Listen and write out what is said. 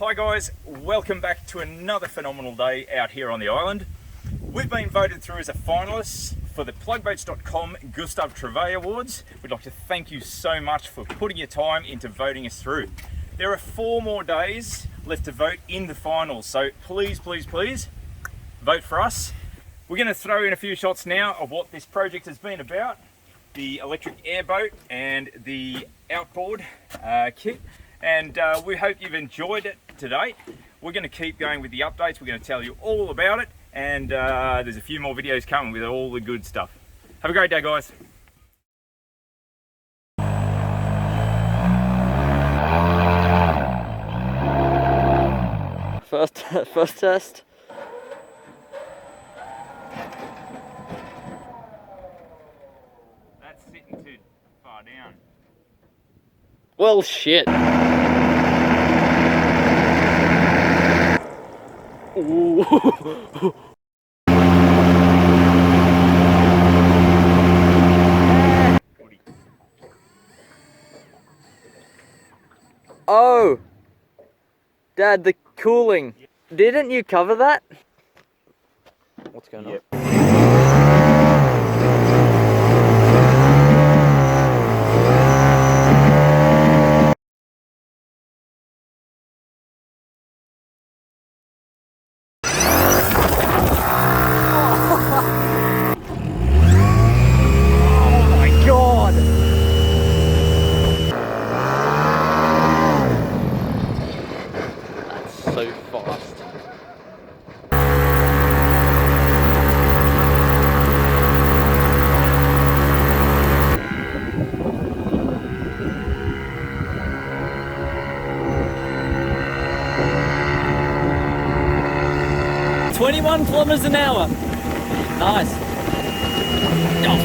Hi guys, welcome back to another phenomenal day out here on the island. We've been voted through as a finalist for the plugboats.com Gustave Trouvé Awards. We'd like to thank you so much for putting your time into voting us through. There are 4 more days left to vote in the finals, so please vote for us. We're going to throw in a few shots now of what this project has been about. The electric airboat and the outboard kit. And we hope you've enjoyed it today. We're going to keep going with the updates. We're going to tell you all about it. And there's a few more videos coming with all the good stuff. Have a great day, guys. First test. That's sitting too far down. Well, shit. Ooh. Oh, Dad, the cooling. Didn't you cover that? What's going on? So fast. .21 kilometers an hour. Nice. Oh.